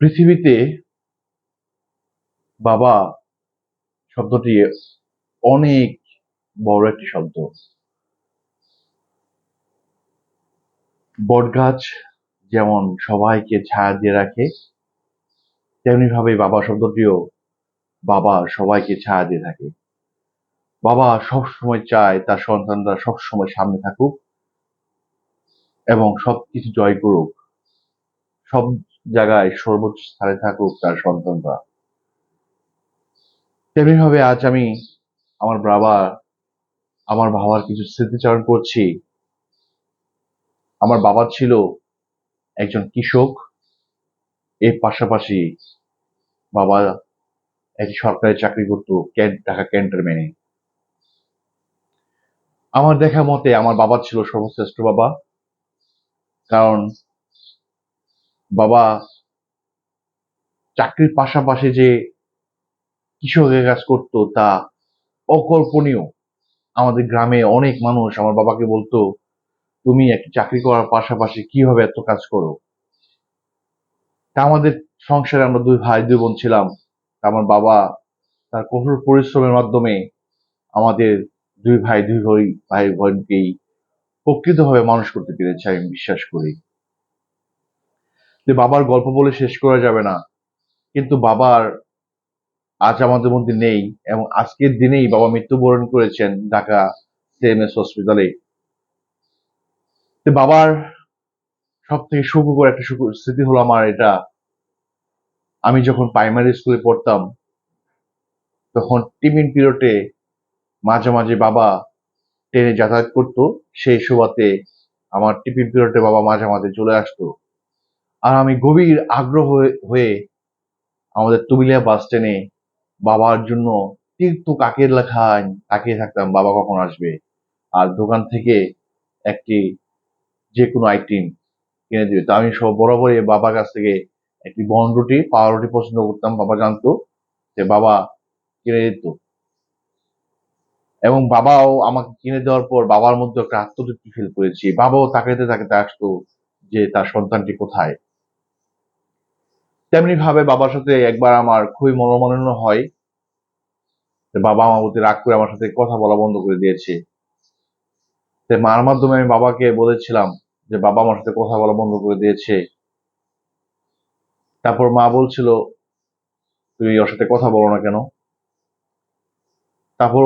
পৃথিবীতে বাবা শব্দটি অনেক বড় একটি শব্দ। বটগাছ যেমন সবাইকে ছায়া দিয়ে রাখে, তেমনি ভাবে বাবা শব্দটিও সবাইকে ছায়া দিয়ে থাকে। বাবা সবসময় চায় তার সন্তানরা সবসময় সামনে থাকুক এবং সবকিছু জয় করুক, সব জায়গায় সর্বোচ্চ স্থানে থাকুক তার সন্তানরা। তেমনি ভাবে আজ আমি আমার আমার বাবার কিছু স্মৃতিচারণ করছি। আমার বাবা ছিল একজন কৃষক, এর পাশাপাশি বাবা একটি সরকারি চাকরি করতো ঢাকা ক্যান্টনমেন্টে। আমার দেখা মতে আমার বাবা ছিল সর্বশ্রেষ্ঠ বাবা। কারণ বাবা চাকরির পাশাপাশি যে কৃষকের কাজ করতো তা অকল্পনীয়। আমাদের গ্রামে অনেক মানুষ আমার বাবাকে বলতো, তুমি একটি চাকরি করার পাশাপাশি কিভাবে এত কাজ করো। তা আমাদের সংসারে আমরা দুই ভাই দুই বোন ছিলাম। আমার বাবা তার কঠোর পরিশ্রমের মাধ্যমে আমাদের দুই ভাই বোনকেই প্রকৃতভাবে মানুষ করতে পেরেছে, আমি বিশ্বাস করি। যে বাবার গল্প বলে শেষ করা যাবে না, কিন্তু বাবার আজ আমাদের মধ্যে নেই এবং আজকের দিনেই বাবা মৃত্যুবরণ করেছেন ঢাকা সিএমএস হসপিটালে। বাবার সব থেকে সুখকর একটা স্মৃতি হলো আমার এটা, আমি যখন প্রাইমারি স্কুলে পড়তাম তখন টিফিন পিরিয়ডে মাঝে মাঝে বাবা ট্রেনে যাতায়াত করতো। সেই সুবাদে আমার টিফিন পিরিয়ডে বাবা মাঝে মাঝে চলে আসতো। আর আমি গভীর আগ্রহ হয়ে আমাদের তুমিলিয়া বাস স্ট্যান্ডে বাবার জন্য তীর্থ কাকের লেখায় তাকিয়ে থাকতাম, বাবা কখন আসবে। আর দোকান থেকে একটি যে কোনো আইটেম কিনে দিবে। তো আমি সব বরাবরই বাবার কাছ থেকে একটি বন রুটি পাউরুটি রুটি পছন্দ করতাম। বাবা জানতো যে বাবা কিনে দিত এবং বাবাও আমাকে কিনে দেওয়ার পর বাবার মধ্যে একটা আত্মতৃপ্তি ফিল করেছি। বাবাও তাকাইতে তাকাইতে আসতো যে তার সন্তানটি কোথায়। তেমনি ভাবে বাবার সাথে একবার আমার খুবই মনোমালিন্য হয়। বাবা আমার প্রতি রাগ করে আমার সাথে কথা বলা বন্ধ করে দিয়েছে। মার মাধ্যমে আমি বাবাকে বলেছিলাম যে বাবা আমার সাথে কথা বলা বন্ধ করে দিয়েছে। তারপর মা বলছিল, তুমি ওর সাথে কথা বলো না কেন। তারপর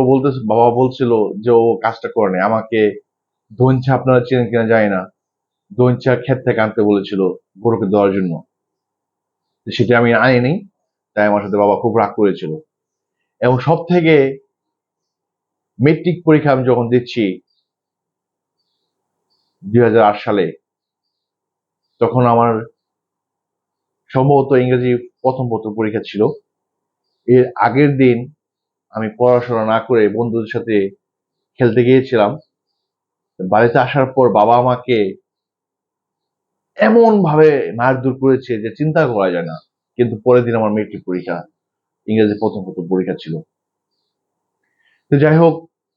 বাবা বলছিল যে ও কাজটা করে নাই, আমাকে দইঞ্চা আপনারা চেনেন কিনা জানি না, দইঞ্চা ক্ষেত থেকে আনতে বলেছিল গরুকে দেওয়ার জন্য। সেটা আমি আনিনি, তাই আমার সাথে বাবা খুব রাগ করেছিল। এবং সব থেকে মেট্রিক পরীক্ষা আমি যখন দিচ্ছি 2008 সালে, তখন আমার সম্ভবত ইংরেজি প্রথম পরীক্ষা ছিল। এর আগের দিন আমি পড়াশোনা না করে বন্ধুদের সাথে খেলতে গিয়েছিলাম। বাড়িতে আসার পর বাবা আমাকে এমন ভাবে মারধর করেছে যে চিন্তা করা যায় না। কিন্তু পরের দিন আমার মেট্রিক পরীক্ষা, ইংরেজি প্রথম পরীক্ষা ছিল। তো যাই হোক,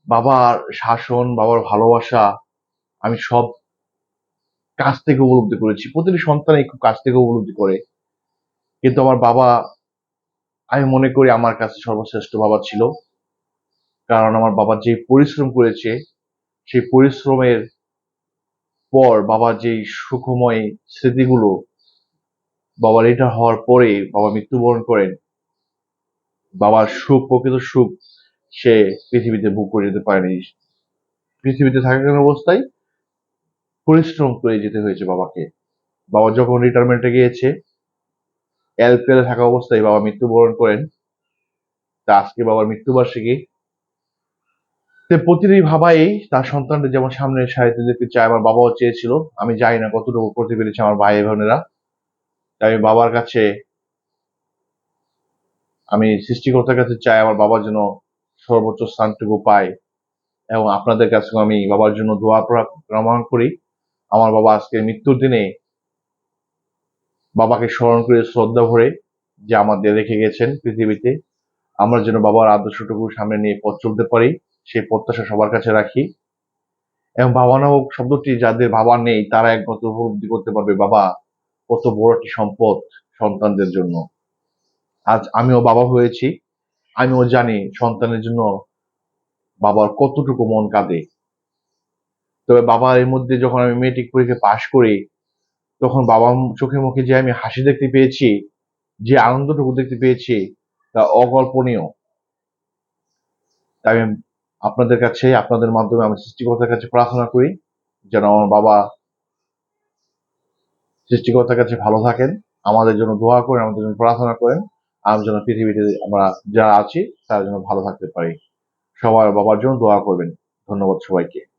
বাবার শাসন, বাবার ভালোবাসা আমি সব কাছ থেকে উপলব্ধি করেছি। প্রতিটি সন্তান এই খুব কাছ থেকে উপলব্ধি করে। কিন্তু আমার বাবা, আমি মনে করি আমার কাছে সর্বশ্রেষ্ঠ বাবা ছিল। কারণ আমার বাবা যে পরিশ্রম করেছে, সেই পরিশ্রমের পর বাবা যেই সুখময় স্মৃতিগুলো, বাবা রিটায়ার হওয়ার পরে বাবা মৃত্যুবরণ করেন, বাবার সুখ, প্রকৃত সুখ সে পৃথিবীতে ভোগ করে যেতে পারেনি। পৃথিবীতে থাকাকালীন অবস্থায় পরিশ্রম করে যেতে হয়েছে বাবাকে। বাবা যখন রিটায়ারমেন্টে গিয়েছে, এলপিএলে থাকা অবস্থায় বাবা মৃত্যুবরণ করেন। তা আজকে বাবার মৃত্যুবার্ষিকী। প্রতিটি বাবাই তার সন্তানদের যেমন সামনের সারিতে দেখতে চায়, আমার বাবাও চেয়েছিল। আমি জানি না কতটুকু করতে পেরেছে আমার ভাই বোনেরা। তাই আমি বাবার কাছে, আমি সৃষ্টিকর্তার কাছে চাই আমার বাবার যেন সর্বোচ্চ স্থানটুকু পায়। এবং আপনাদের কাছেও আমি বাবার জন্য দোয়া প্রমাণ করি। আমার বাবা আজকে মৃত্যুর দিনে বাবাকে স্মরণ করে শ্রদ্ধা ভরে যে আমাদের রেখে গেছেন পৃথিবীতে, আমরা যেন বাবার আদর্শটুকু সামনে নিয়ে পথ চলতে পারি, সেই প্রত্যাশা সবার কাছে রাখি। এবং বাবা নামক শব্দটি যাদের বাবা নেই তারা একমাত্র উপলব্ধি করতে পারবে বাবা কত বড় একটি সম্পদ সন্তানদের জন্য। আজ আমিও বাবা হয়েছি, আমিও জানি সন্তানের জন্য বাবার কতটুকু মন কাঁদে। তবে বাবা এর মধ্যে যখন আমি মেট্রিক পরীক্ষায় পাশ করি, তখন বাবার চোখে মুখে যে আমি হাসি দেখতে পেয়েছি, যে আনন্দটুকু দেখতে পেয়েছি, তা অকল্পনীয়। তাই আমি আপনাদের কাছে, আপনাদের মাধ্যমে আমি সৃষ্টিকর্তার কাছে প্রার্থনা করি যেন আমার বাবা সৃষ্টিকর্তার কাছে ভালো থাকেন, আমাদের জন্য দোয়া করেন, আমাদের জন্য প্রার্থনা করেন, আমরা যেন পৃথিবীতে আমরা যারা আছি তারা যেন ভালো থাকতে পারি। সবার বাবার জন্য দোয়া করবেন। ধন্যবাদ সবাইকে।